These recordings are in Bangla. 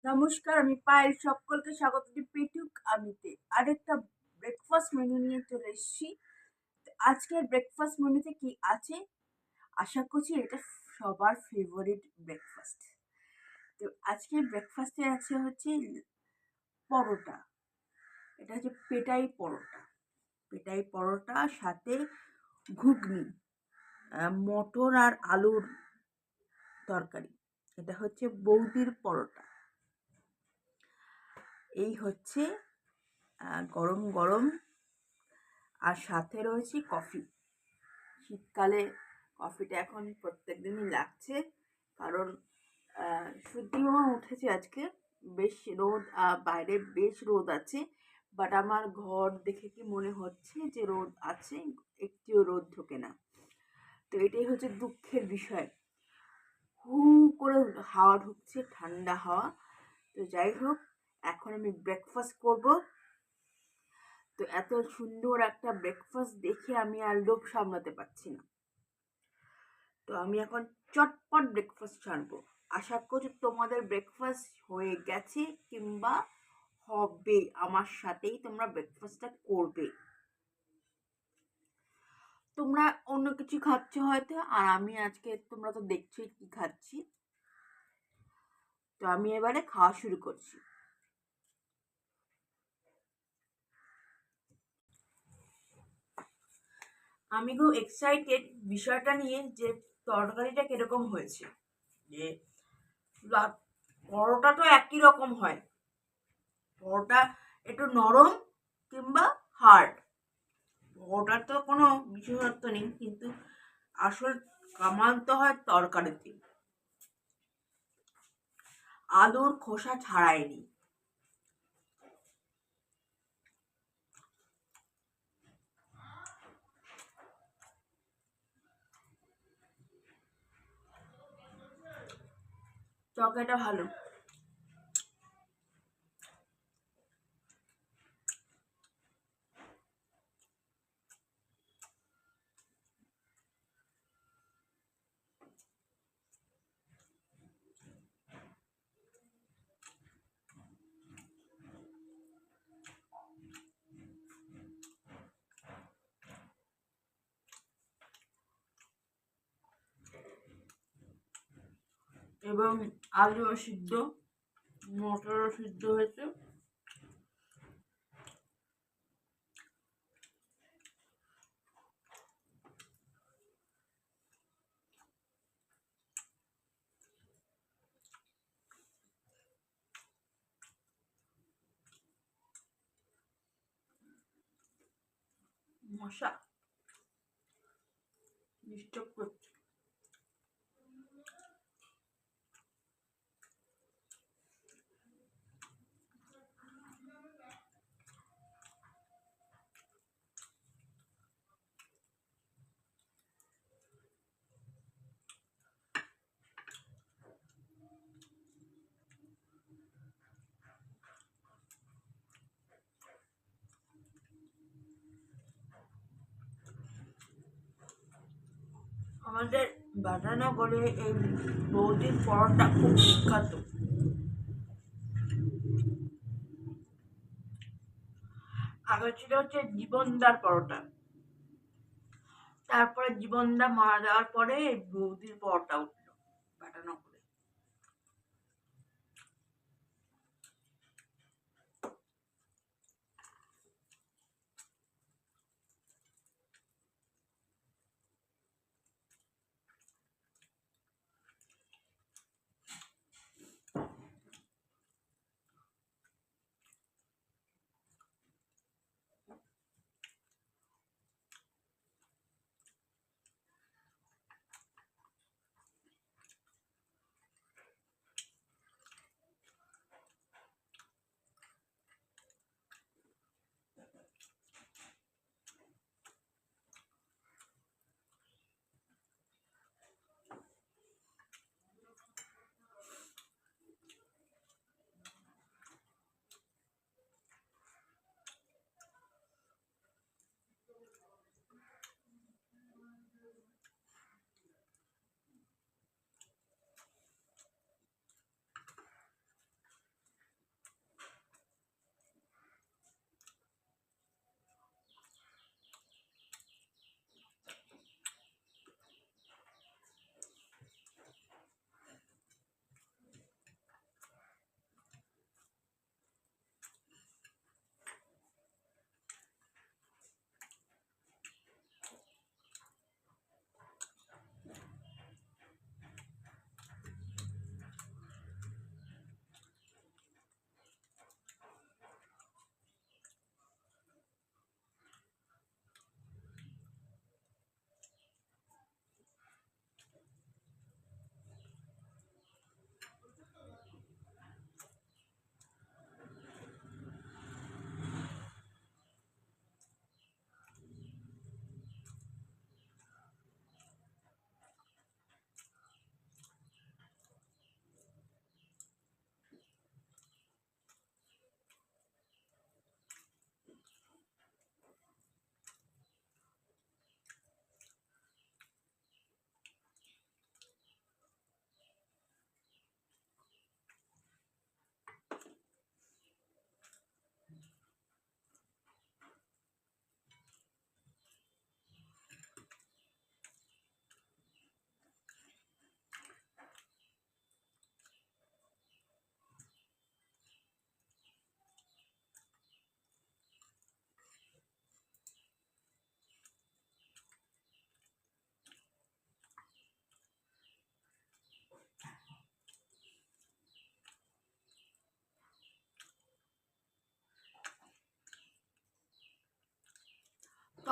নমস্কার, আমি পায়েল। সকলকে স্বাগত জানাই পেটুক আমিতে। আরেকটা ব্রেকফাস্ট মেনু নিয়ে চলে এসেছি। আজকের ব্রেকফাস্ট মেনুতে কি আছে? আশা করছি এটা সবার ফেভারিট ব্রেকফাস্ট। তো আজকের ব্রেকফাস্টে আছে হচ্ছে পরোটা। এটা হচ্ছে পেটাই পরোটা। পেটাই পরোটা সাথে ঘুগনি, মটর আর আলুর তরকারি। এটা হচ্ছে বৌদির পরোটা। এই হচ্ছে গরম গরম, আর সাথে রয়েছে কফি। শীতকালে কফিটা এখন প্রত্যেক দিনই লাগছে, কারণ সূর্যিমামা উঠেছে আজকে। বেশ রোদ, বাইরে বেশ রোদ আছে, বাট আমার ঘর দেখে কি মনে হচ্ছে যে রোদ আছে, একটিও রোদ ঢোকে না। তো এটাই হচ্ছে দুঃখের বিষয়। হু করে হাওয়া ঢুকছে, ঠান্ডা হাওয়া। তো যাই হোক, এখন আমি ব্রেকফাস্ট করব। তো এত সুন্দর একটা ব্রেকফাস্ট দেখে আমি আর লোভ সামলাতে পারছি না। তো আমি এখন চটপট ব্রেকফাস্ট ছাড়বো। আশা করছি তোমাদের ব্রেকফাস্ট হয়ে গেছে কিংবা হবে। আমার সাথেই তোমরা ব্রেকফাস্টটা করবে। তোমরা অন্য কিছু খাচ্ছ হয়তো, আর আমি আজকে, তোমরা তো দেখছোই কি খাচ্ছি। তো আমি এবারে খাওয়া শুরু করছি। আমি খুব এক্সাইটেড বিষয়টা নিয়ে, যে তরকারিটা কিরকম হয়েছে। যে পরোটা তো একই রকম হয়, পরোটা একটু নরম কিংবা হার্ড, ওটার তো কোনো বিশেষত্ব নেই, কিন্তু আসল কামাল তো হয় তরকারিতে। আলুর খোসা ছাড়াইনি। তরকারিটা ভালো। এবং আলুও সিদ্ধ, মটরও সিদ্ধ হয়েছে। মশা ডিস্টার্ব করছে। আমাদের বাটানগরে এই বৌদির পরোটা খুব বিখ্যাত। আগে ছিল হচ্ছে জীবনদার পরোটা, তারপরে জীবনদা মারা যাওয়ার পরে এই বৌদির পরোটা উঠলো বাটানগরে।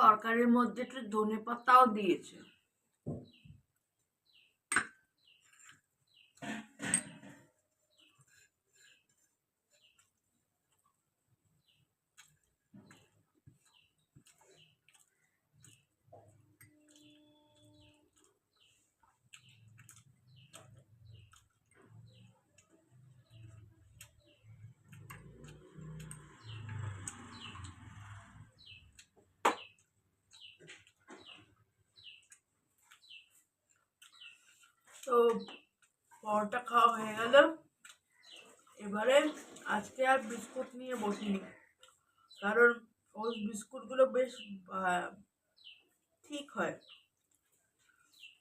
তরকারির মধ্যে একটু ধনেপাতাও দিয়েছে। তো পরোটা খাওয়া হয়ে গেল। এবারে আজকে আর বিস্কুট নিয়ে বসিনি, কারণ ওই বিস্কুটগুলো বেশ ঠিক হয়।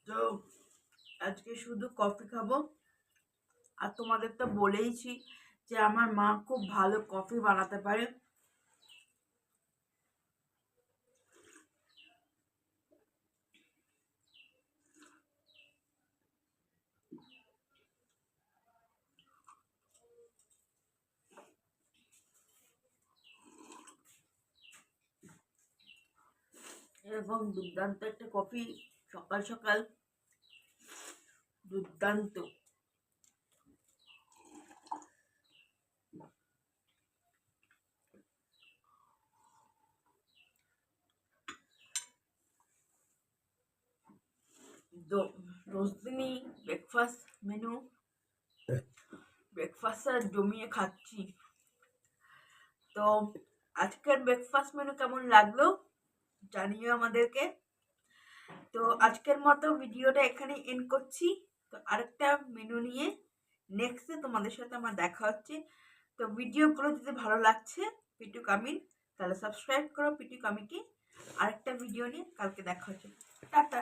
তো আজকে শুধু কফি খাবো। আর তোমাদের তো বলেইছি যে আমার মা খুব ভালো কফি বানাতে পারে। এরকম দুর্দান্ত একটা কফি সকাল সকাল, দুর্দান্ত। রোজ দিনই ব্রেকফাস্ট জমিয়ে খাচ্ছি। তো আজকের ব্রেকফাস্ট মেনু কেমন লাগলো জানিও আমাদেরকে। তো আজকের মতো ভিডিওটা এখানে এন্ড করছি। তো আরেকটা মেনু নিয়ে নেক্সটে তোমাদের সাথে আমার দেখা হচ্ছে। তো ভিডিওগুলো যদি ভালো লাগছে পিটু কামিন, তাহলে সাবস্ক্রাইব করো পিটু কামিকে। আরেকটা ভিডিও নিয়ে কালকে দেখা হচ্ছে। টাটা।